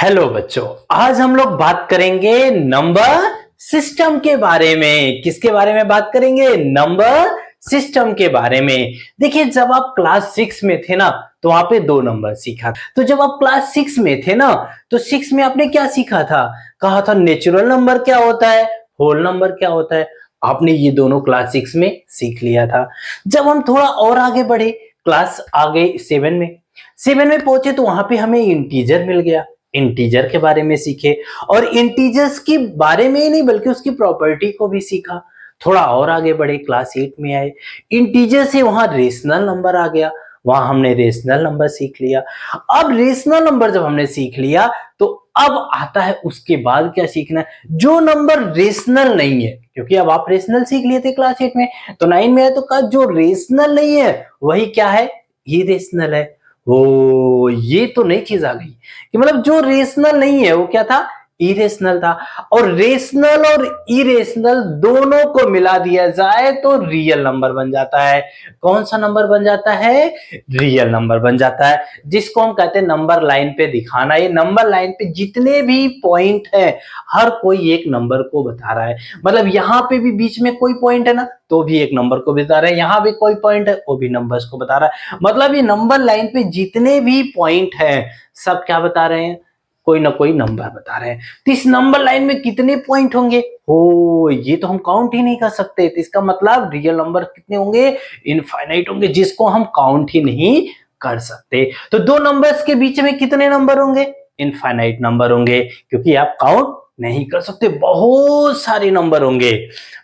Hello बच्चों, आज हम लोग बात करेंगे नंबर सिस्टम के बारे में। किसके बारे में बात करेंगे? नंबर सिस्टम के बारे में। देखिए, जब आप क्लास 6 में थे ना, तो वहां पे दो नंबर सीखा। तो जब आप क्लास 6 में थे ना, तो 6 में आपने क्या सीखा था? कहा था नेचुरल नंबर क्या होता है, होल नंबर क्या होता है। आपने ये दोनों क्लास 6 में सीख लिया था। जब हम थोड़ा और आगे बढ़े, क्लास आगे 7 में, 7 में पहुंचे, तो वहां पे हमें इंटीजर मिल गया। इंटीजर के बारे में सीखे, और इंटीजर्स के बारे में ही नहीं बल्कि उसकी प्रॉपर्टी को भी सीखा। थोड़ा और आगे बढ़े, क्लास 8 में आए, इंटीजर से वहां रेशनल नंबर आ गया। वहां हमने रेशनल नंबर सीख लिया। अब रेशनल नंबर जब हमने सीख लिया, तो अब आता है उसके बाद क्या सीखना है? जो नंबर रेशनल नहीं है, क्योंकि अब आप रेशनल सीख लिए थे क्लास 8 में, तो 9 में आए तो कहा जो रेशनल नहीं है वही क्या है? इरेशनल है। ओ, ये तो नई चीज आ गई कि मतलब जो रेशनल नहीं है वो क्या था? इरेशनल था। और रेशनल और इरेशनल दोनों को मिला दिया जाए तो रियल नंबर बन जाता है। कौन सा नंबर बन जाता है? रियल नंबर बन जाता है, जिसको हम कहते हैं नंबर लाइन पे दिखाना। ये नंबर लाइन पे जितने भी पॉइंट है, हर कोई एक नंबर को बता रहा है। मतलब यहाँ पे भी बीच में कोई पॉइंट है ना, तो भी एक नंबर को बता रहा है। यहाँ भी कोई पॉइंट है, वो भी नंबर्स को बता रहा है। मतलब ये नंबर लाइन पे जितने भी पॉइंट हैं, सब क्या बता रहे हैं? कोई ना कोई नंबर बता रहे हैं। तो इस नंबर लाइन में कितने पॉइंट होंगे? ओ, ये तो हम काउंट ही नहीं कर सकते। तो इसका मतलब रियल नंबर कितने होंगे? इनफाइनाइट होंगे, जिसको हम काउंट ही नहीं कर सकते। तो दो नंबर्स के बीच में कितने नंबर होंगे? इनफाइनाइट नंबर होंगे, क्योंकि आप काउंट नहीं कर सकते, बहुत सारे नंबर होंगे।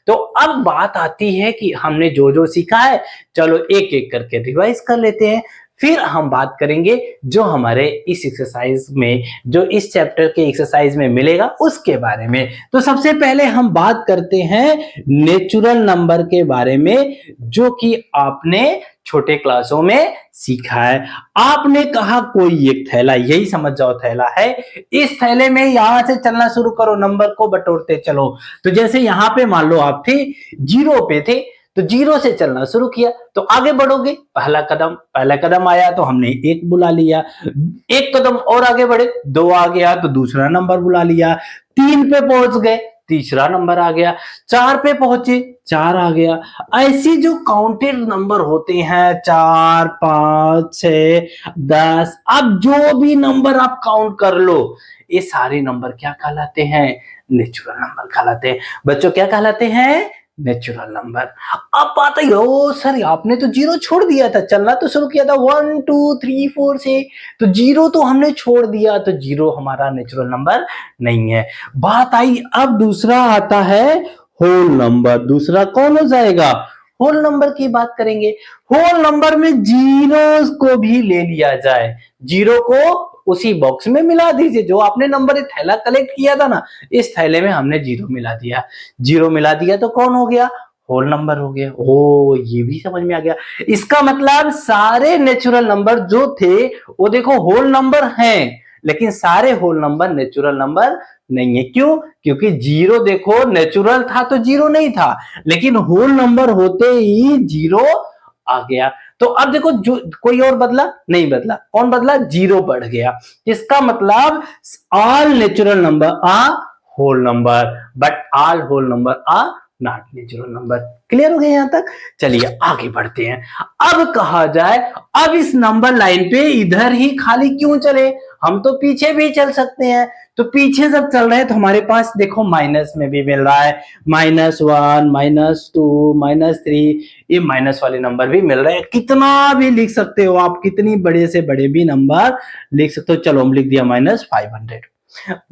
तो अब बात आती है कि हमने जो जो सीखा है, चलो एक एक करके रिवाइज कर लेते हैं। फिर हम बात करेंगे जो हमारे इस एक्सरसाइज में, जो इस चैप्टर के एक्सरसाइज में मिलेगा उसके बारे में। तो सबसे पहले हम बात करते हैं नेचुरल नंबर के बारे में, जो कि आपने छोटे क्लासों में सीखा है। आपने कहा कोई एक थैला, यही समझ जाओ थैला है। इस थैले में यहां से चलना शुरू करो, नंबर को बटोरते चलो। तो जैसे यहां पे मान लो आप थे, जीरो पे थे, तो जीरो से चलना शुरू किया तो आगे बढ़ोगे। पहला कदम आया तो हमने एक बुला लिया। एक कदम और आगे बढ़े, दो आ गया तो दूसरा नंबर बुला लिया। तीन पे पहुंच गए, तीसरा नंबर आ गया। चार पे पहुंचे, चार आ गया। ऐसी जो काउंटेड नंबर होते हैं, 4, 5, 6, 10, अब जो भी नंबर आप काउंट कर लो, ये सारे नंबर क्या कहलाते हैं? नेचुरल नंबर कहलाते हैं। बच्चों, क्या कहलाते हैं? Natural number. अब बात आई, ओ सर आपने तो जीरो छोड़ दिया था, चलना तो शुरू किया था 1 2 3 4 से, तो जीरो तो हमने छोड़ दिया, तो जीरो हमारा नेचुरल नंबर नहीं है। बात आई, अब दूसरा आता है होल नंबर। दूसरा कौन हो जाएगा? होल नंबर की बात करेंगे। होल नंबर में जीरो को भी ले लिया जाए, जीरो को उसी बॉक्स में मिला दीजिए। जो आपने नंबर एक थैला कलेक्ट किया था ना, इस थैले में हमने जीरो मिला दिया। जीरो मिला दिया तो कौन हो गया? होल नंबर हो गया। ओ, ये भी समझ में आ गया। इसका मतलब सारे नेचुरल नंबर जो थे वो देखो होल नंबर हैं, लेकिन सारे होल नंबर नेचुरल नंबर नहीं है। क्यों? क्योंकि जीरो देखो नेचुरल था तो जीरो नहीं था, लेकिन होल नंबर होते ही जीरो आ गया। तो अब देखो, जो कोई और बदला नहीं, बदला कौन बदला? जीरो बढ़ गया। इसका मतलब all natural number are whole number, but all whole number are not natural number. Clear हो गया यहां तक? चलिए आगे बढ़ते हैं। अब कहा जाए, अब इस नंबर लाइन पे इधर ही खाली क्यों चले? हम तो पीछे भी चल सकते हैं। तो पीछे जब चल रहे हैं तो हमारे पास देखो माइनस में भी मिल रहा है, -1, -2, -3, ये माइनस वाले नंबर भी मिल रहे हैं। कितना भी लिख सकते हो आप, कितनी बड़े से बड़े भी नंबर लिख सकते हो। चलो हम लिख दिया -500,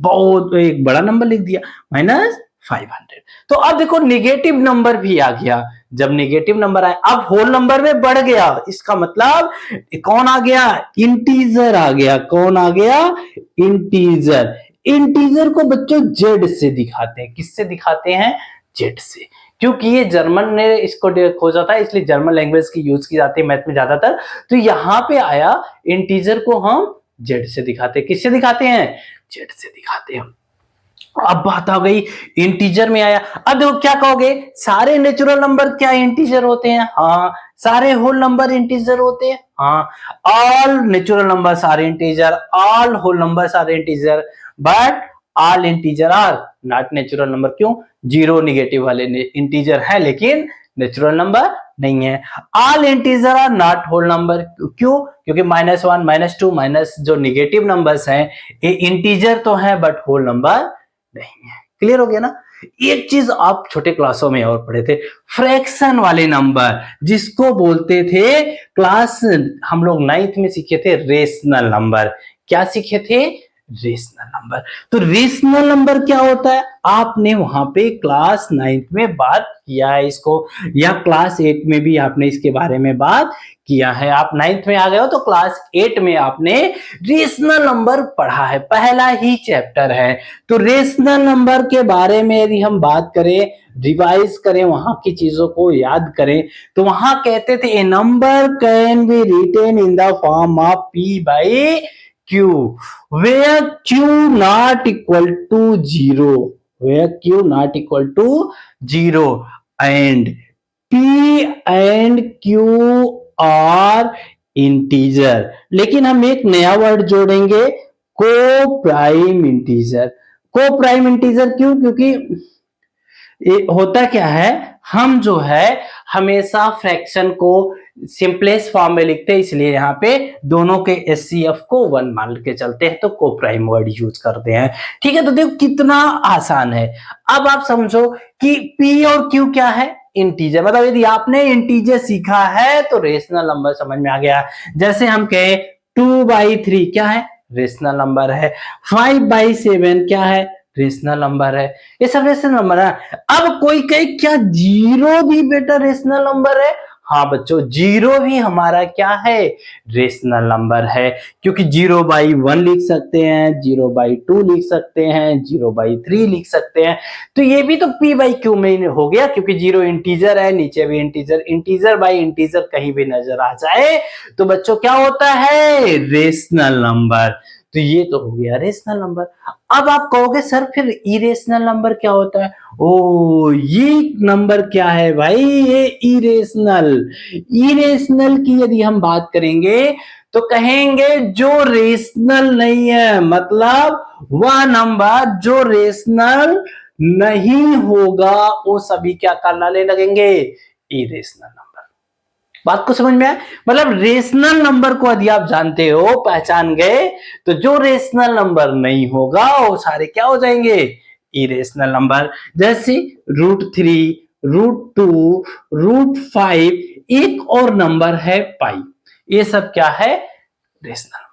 बहुत एक बड़ा नंबर लिख दिया, -500। तो अब देखो निगेटिव नंबर भी आ गया। जब निगेटिव नंबर आए, अब होल नंबर में बढ़ गया, इसका मतलब कौन आ गया? इंटीजर आ गया। कौन आ गया? इंटीजर। इंटीजर को बच्चों जेड से दिखाते हैं। किससे दिखाते हैं? जेड से। क्योंकि ये जर्मन ने इसको खोजा था, इसलिए जर्मन लैंग्वेज की यूज की जाती है मैथ में ज्यादातर। तो यहां पे आया, इंटीजर को हम जेड से दिखाते हैं। किससे दिखाते हैं? जेड से दिखाते हैं। अब बात आ गई इंटीजर में आया। अब देखो क्या कहोगे, सारे नेचुरल नंबर क्या इंटीजर होते हैं? हाँ। सारे होल नंबर इंटीजर होते हैं? हाँ। All natural numbers are integer, all whole numbers are integer, but all integer are not natural number. क्यों? जीरो निगेटिव वाले इंटीजर है लेकिन नेचुरल नंबर नहीं है। All integer are not whole number. क्यों? क्योंकि -1 -2 माइनस जो निगेटिव नंबर्स हैं ये इंटीजर तो है बट होल नंबर नहीं है। क्लियर हो गया ना? एक चीज आप छोटे क्लासों में और पढ़े थे, फ्रैक्शन वाले नंबर जिसको बोलते थे, क्लास हम लोग 9th में सीखे थे रेशनल नंबर। क्या सीखे थे? Rational number. तो रेशनल नंबर क्या होता है? आपने वहां पे क्लास 9th में बात किया है इसको, या क्लास 8 में भी आपने इसके बारे में बात किया है। आप 9th में आ गए हो तो क्लास 8 में आपने रेशनल नंबर पढ़ा है, पहला ही चैप्टर है। तो रेशनल नंबर के बारे में यदि हम बात करें, रिवाइज करें, वहां की चीजों को याद करें, तो वहां कहते थे a number can be written in the form of p by q where q not equal to 0, where q not equal to 0 and p and q are integer. लेकिन हम एक नया वर्ड जोड़ेंगे, coprime integer. Coprime integer क्यों? क्योंकि होता क्या है, हम जो है हमेशा फ्रैक्शन को सिंपलेस्ट फॉर्म में लिखते हैं, इसलिए यहाँ पे दोनों के एचसीएफ को 1 मान के चलते हैं, तो को प्राइम वर्ड यूज करते हैं। ठीक है, तो देखो कितना आसान है। अब आप समझो कि P और Q क्या है? इंटीजर। मतलब यदि आपने इंटीजर सीखा है तो रेशनल नंबर समझ में आ गया। जैसे हम कहे 2/3 क्या है? रेशनल नंबर है। 5/7 क्या है? रेशनल नंबर है। ये सब रेशनल नंबर है। अब कोई कहे क्या जीरो भी बेटा रेशनल नंबर है? हाँ बच्चों, जीरो भी हमारा क्या है? रेशनल नंबर है। क्योंकि 0/1 लिख सकते हैं, 0/2 लिख सकते हैं, 0/3 लिख सकते हैं। तो ये भी तो p/q में हो गया, क्योंकि जीरो इंटीजर है, नीचे भी इंटीजर। इंटीजर बाई इंटीजर कहीं भी नजर आ जाए तो बच्चों क्या होता है? Rational number. तो ये तो हो गया रेशनल नंबर। अब आप कहोगे सर फिर इरेशनल नंबर क्या होता है? ओ, ये नंबर क्या है भाई? ये इरेशनल। इरेशनल की यदि हम बात करेंगे तो कहेंगे जो रेशनल नहीं है, मतलब वह नंबर जो रेशनल नहीं होगा वो सभी क्या कहलाने लगेंगे? Irrational number. बात को समझ में आया? मतलब रेशनल नंबर को यदि आप जानते हो, पहचान गए, तो जो रेशनल नंबर नहीं होगा वो सारे क्या हो जाएंगे? Irrational number. जैसे √3, √2, √5, एक और नंबर है पाई। ये सब क्या है? Rational number.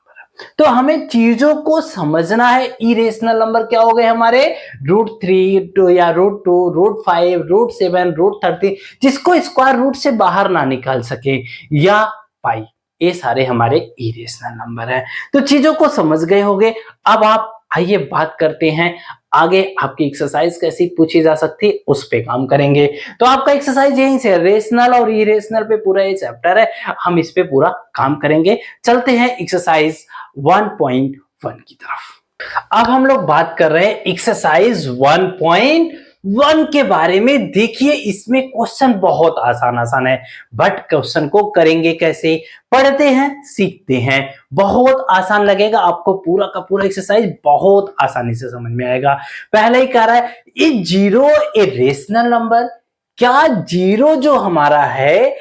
तो हमें चीजों को समझना है। इरेशनल नंबर क्या हो गए हमारे? √3 या √2, √5, √7, √13, जिसको स्क्वायर रूट से बाहर ना निकाल सके, या पाई। ये सारे हमारे इरेशनल नंबर हैं। तो चीजों को समझ गए होंगे। अब आप आइए बात करते हैं आगे आपकी एक्सरसाइज कैसी पूछी जा सकती है, उस पे काम करेंगे। तो आपका एक्सरसाइज यहीं से रेशनल और इरेशनल पे पूरा ये चैप्टर है, हम इस पे पूरा काम करेंगे। चलते हैं एक्सरसाइज 1.1 की तरफ। अब हम लोग बात कर रहे हैं एक्सरसाइज 1.1 के बारे में। देखिए इसमें क्वेश्चन बहुत आसान आसान है, बट क्वेश्चन को करेंगे कैसे? पढ़ते हैं, सीखते हैं। बहुत आसान लगेगा आपको, पूरा का पूरा एक्सरसाइज बहुत आसानी से समझ में आएगा। पहले ही कह रहा है is zero a rational number? क्या जीरो जो हमारा है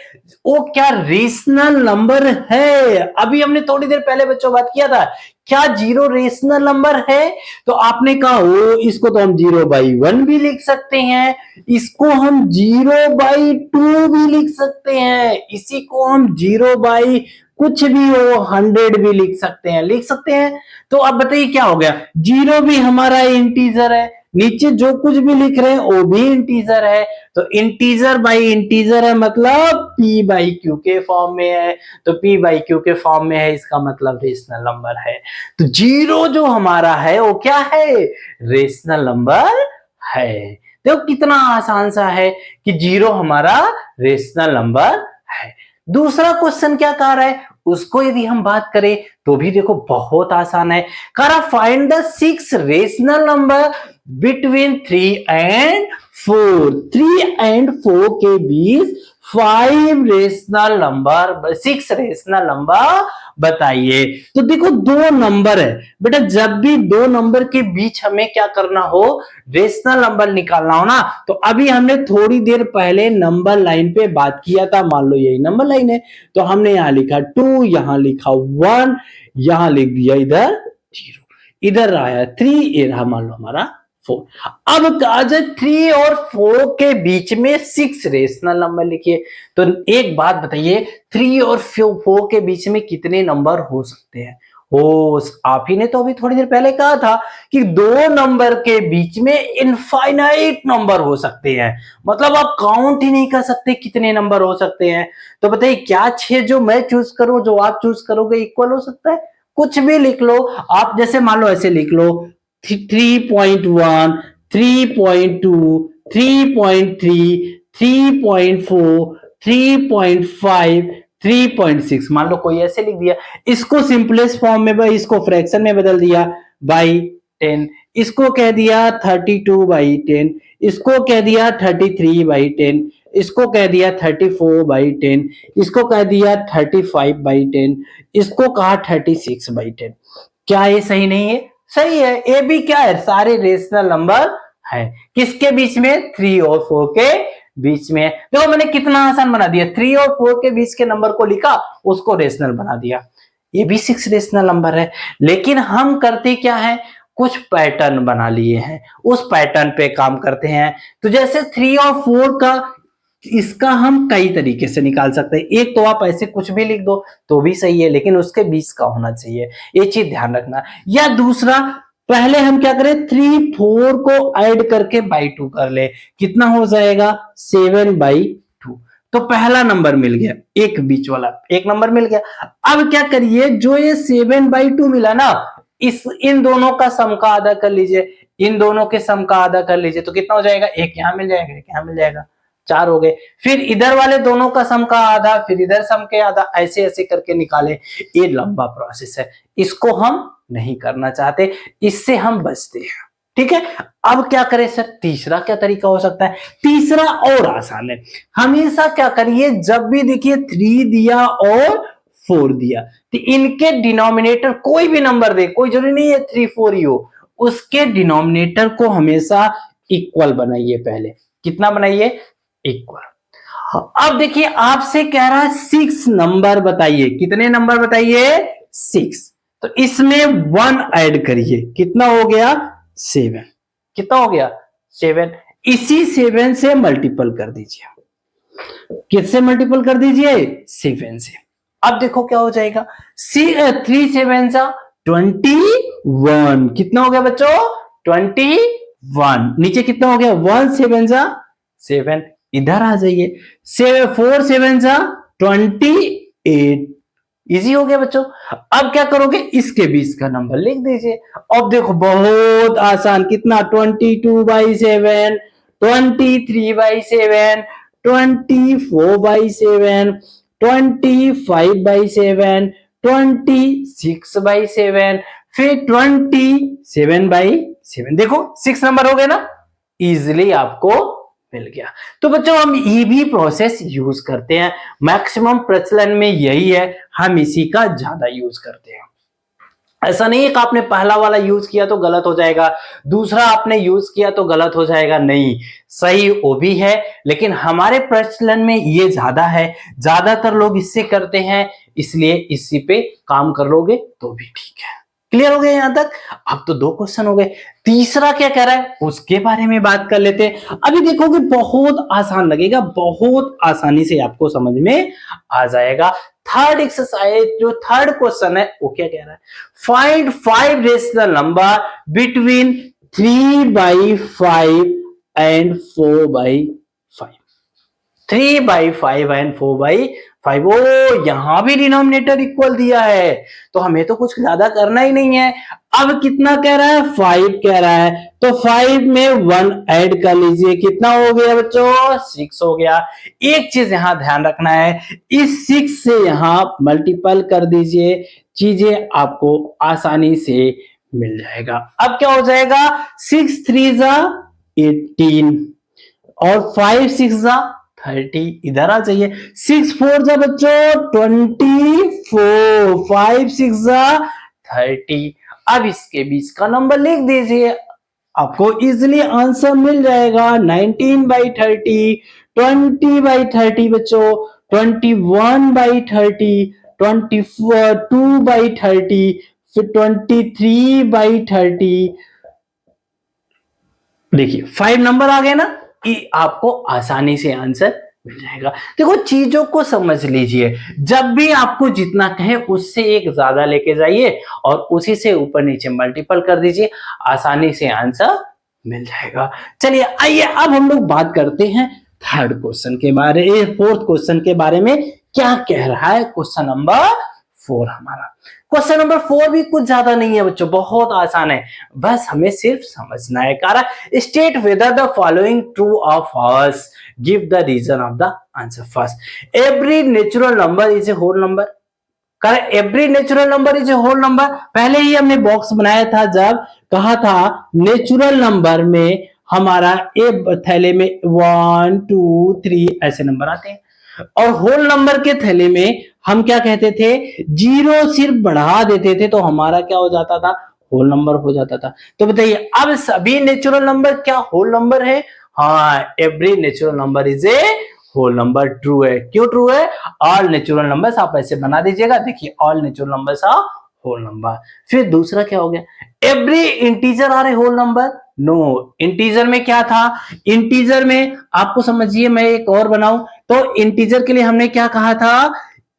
वो क्या रेशनल नंबर है? अभी हमने थोड़ी देर पहले बच्चों बात किया था, क्या जीरो रेशनल नंबर है? तो आपने कहा ओ इसको तो हम 0/1 भी लिख सकते हैं, इसको हम 0/2 भी लिख सकते हैं, इसी को हम 0/ कुछ भी हो 100 भी लिख सकते हैं। तो अब बताइए क्या हो गया? जीरो भी हमारा इंटीजर है, नीचे जो कुछ भी लिख रहे हैं वो भी इंटीजर है। तो इंटीजर बाई इंटीजर है, मतलब p/q के फॉर्म में है। तो p/q के फॉर्म में है, इसका मतलब रेशनल नंबर है। तो जीरो जो हमारा है वो क्या है? रेशनल नंबर है। देखो कितना आसान सा है कि जीरो हमारा रेशनल नंबर है। दूसरा क्वेश्चन क्या कह रहा है? उसको यदि हम बात करें तो भी देखो बहुत आसान है। करा find the 6 rational number between 3 and 4। 3 and 4 के बीच 5 रेशनल नंबर, 6 रेशनल नंबर बताइए। तो देखो दो नंबर है बेटा, जब भी दो नंबर के बीच हमें क्या करना हो, रेशनल नंबर निकालना हो ना, तो अभी हमने थोड़ी देर पहले नंबर लाइन पे बात किया था। मान लो यही नंबर लाइन है, तो हमने यहां लिखा 2, यहां लिखा 1, यहां लिख दिया इधर 0, इधर आया 3, ये रहा मान लो हमारा 4। अब कहा जाए 3 और 4 के बीच में 6 रेशनल नंबर लिखिए। तो एक बात बताइए, 3 और 4 के बीच में कितने नंबर हो सकते हैं? हो, आप ही ने तो अभी थोड़ी देर पहले कहा था कि दो नंबर के बीच में इनफाइनाइट नंबर हो सकते हैं, मतलब आप काउंट ही नहीं कर सकते कितने नंबर हो सकते हैं। तो बताइए क्या 6 जो मैं चूज करूं, जो आप चूज करोगे इक्वल हो सकता है? कुछ भी लिख लो आप, जैसे मान लो ऐसे लिख लो 3.1, 3.2, 3.3, 3.4, 3.5, 3.6, मान लो कोई ऐसे लिख दिया। इसको सिंपलेस्ट फॉर्म में, इसको फ्रैक्शन में बदल दिया बाई 10, इसको कह दिया 32/10, इसको कह दिया 33/10, इसको कह दिया 34/10, इसको कह दिया 35/10, इसको कहा 36/10। क्या ये सही नहीं है? सही है। ए भी क्या है? सारे रेशनल नंबर है। किसके बीच में? 3 और 4 के बीच में। देखो मैंने कितना आसान बना दिया, 3 और 4 के बीच के नंबर को लिखा, उसको रेशनल बना दिया। ये भी 6 रेशनल नंबर है, लेकिन हम करते क्या है, कुछ पैटर्न बना लिए हैं, उस पैटर्न पे काम करते हैं। तो जैसे 3 और 4 का, इसका हम कई तरीके से निकाल सकते हैं। एक तो आप ऐसे कुछ भी लिख दो तो भी सही है, लेकिन उसके बीच का होना चाहिए, ये चीज ध्यान रखना। या दूसरा, पहले हम क्या करें, 3 4 को ऐड करके बाई 2 कर ले, कितना हो जाएगा 7/2। तो पहला नंबर मिल गया, एक बीच वाला एक नंबर मिल गया। अब क्या करिए, जो ये 7/2 मिला ना, इन दोनों का सम का आधा कर लीजिए, इन दोनों के सम का आधा कर लीजिए, तो कितना हो जाएगा, एक यहां मिल जाएगा, एक यहां मिल जाएगा, 4 हो गए। फिर इधर वाले दोनों का सम का आधा, फिर इधर सम के आधा, ऐसे ऐसे करके निकाले। ये लंबा प्रोसेस है, इसको हम नहीं करना चाहते, इससे हम बचते हैं। ठीक है, अब क्या करें सर, तीसरा क्या तरीका हो सकता है? तीसरा और आसान है। हमेशा क्या करिए, जब भी देखिए 3 दिया और 4 दिया, तो इनके डिनोमिनेटर कोई भी नंबर दे, कोई जरूरी नहीं है 3 4 ही हो, उसके डिनोमिनेटर को हमेशा इक्वल बनाइए। पहले कितना बनाइए? इक्वल। अब देखिए आपसे कह रहा है 6 नंबर बताइए, कितने नंबर बताइए? 6। तो इसमें 1 ऐड करिए, कितना हो गया? 7। कितना हो गया? 7। इसी 7 से मल्टीपल कर दीजिए, किससे मल्टीपल कर दीजिए? 7 से। अब देखो क्या हो जाएगा, 3 7 जा 21, कितना हो गया बच्चों? 21। नीचे कितना हो गया? 1 7 जा 7, इधर आ जाइए, 4 7 जा 28, इजी हो गया बच्चों। अब क्या करोगे, इसके बीच का नंबर लिख दीजिए। अब देखो बहुत आसान, कितना? 22/7, 23/7, 24/7, 25/7, 26/7, फिर 27/7। देखो 6 नंबर हो गए ना, इजिली आपको मिल गया। तो बच्चों हम ये भी प्रोसेस यूज करते हैं, मैक्सिमम प्रचलन में यही है, हम इसी का ज्यादा यूज करते हैं। ऐसा नहीं है कि आपने पहला वाला यूज किया तो गलत हो जाएगा, दूसरा आपने यूज किया तो गलत हो जाएगा, नहीं, सही वो भी है, लेकिन हमारे प्रचलन में ये ज्यादा है, ज्यादातर लोग इससे करते हैं, इसलिए इसी पे काम कर लोगे तो भी ठीक है। क्लियर हो गया यहां तक? अब तो 2 क्वेश्चन हो गए, तीसरा क्या कह रहा है उसके बारे में बात कर लेते हैं। अभी देखोगे बहुत आसान लगेगा, बहुत आसानी से आपको समझ में आ जाएगा। थर्ड एक्सरसाइज, जो थर्ड क्वेश्चन है वो क्या कह रहा है, find 5 rational number between 3/5 and 4/5। 3/5 and 4/5 5। ओ यहां भी डिनोमिनेटर इक्वल दिया है, तो हमें तो कुछ ज्यादा करना ही नहीं है। अब कितना कह रहा है, 5 कह रहा है, तो 5 में 1 ऐड कर लीजिए, कितना हो गया बच्चों, 6 हो गया। एक चीज यहां ध्यान रखना है, इस 6 से यहां मल्टीपल कर दीजिए, चीजें आपको आसानी से मिल जाएगा। अब क्या हो जाएगा, 6 3 जा 18 और 5 6 जा 30, इधर आ जाइए। 6 4 जा बच्चों 24, 5 6 जा 30। अब इसके बीच का नंबर लिख दीजिए, आपको इजिली आंसर मिल जाएगा। 19/30, 20/30 बच्चों, 21/30, 22/30, फिर 23/30। देखिए 5 नंबर आ गए ना, कि आपको आसानी से आंसर मिल जाएगा। देखो चीजों को समझ लीजिए, जब भी आपको जितना कहे उससे एक ज्यादा लेके जाइए और उसी से ऊपर नीचे मल्टीपल कर दीजिए, आसानी से आंसर मिल जाएगा। चलिए आइए अब हम लोग बात करते हैं थर्ड क्वेश्चन के बारे में, फोर्थ क्वेश्चन के बारे में। क्या कह रहा है क्वेश्चन नंबर 4 हमारा। क्वेश्चन नंबर 4 भी कुछ ज्यादा नहीं है बच्चों, बहुत आसान है, बस हमें सिर्फ समझना है। कह रहा state whether the following true और false, give the reason of the answer. First, every natural number is a whole number. Every natural number is a whole number, पहले ही हमने बॉक्स बनाया था जब कहा था नेचुरल नंबर में हमारा ए थैले में 1 2 3 ऐसे नंबर आते हैं, और होल नंबर के थैले में हम क्या कहते थे, जीरो सिर्फ बढ़ा देते थे तो हमारा क्या हो जाता था, होल नंबर हो जाता था। तो बताइए अब सभी नेचुरल नंबर क्या होल नंबर है? हाँ, every natural number is a whole number. True है, क्यों ट्रू है? ऑल नेचुरल नंबर्स आप ऐसे बना दीजिएगा, देखिए all natural numbers are whole number. फिर दूसरा क्या हो गया, every integer are a whole number. No, integer में क्या था, इंटीजर में आपको समझिए, मैं एक और बनाऊं तो इंटीजर के लिए हमने क्या कहा था,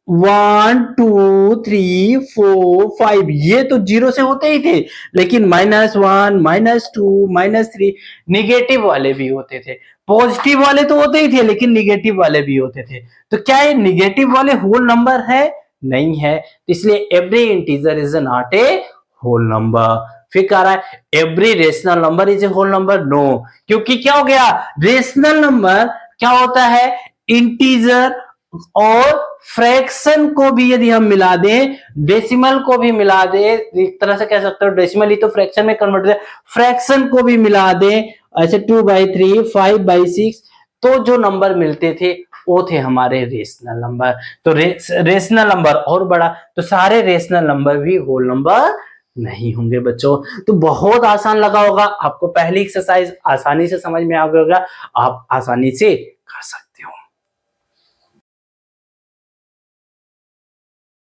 1 2 3 4 5, ये तो जीरो से होते ही थे, लेकिन -1 -2 -3 निगेटिव वाले भी होते थे। पॉजिटिव वाले तो होते ही थे, लेकिन निगेटिव वाले भी होते थे। तो क्या ये निगेटिव वाले होल नंबर है? नहीं है, इसलिए every integer is not a whole number. फिर कह रहा है every rational number is a whole number. No, क्योंकि क्या हो गया, रेशनल नंबर क्या होता है, इंटीजर और फ्रैक्शन को भी यदि हम मिला दें, डेसिमल को भी मिला दें, एक तरह से कह सकते हो डेसिमल ही तो फ्रैक्शन में कन्वर्ट है, फ्रैक्शन को भी मिला दें, ऐसे 2/3 5/6, तो जो नंबर मिलते थे वो थे हमारे रेशनल नंबर। तो रेशनल नंबर और बड़ा, तो सारे रेशनल नंबर भी होल नंबर नहीं होंगे बच्चों। तो बहुत आसान लगा होगा आपको, पहली एक्सरसाइज आसानी से समझ में आ गया होगा, आप आसानी से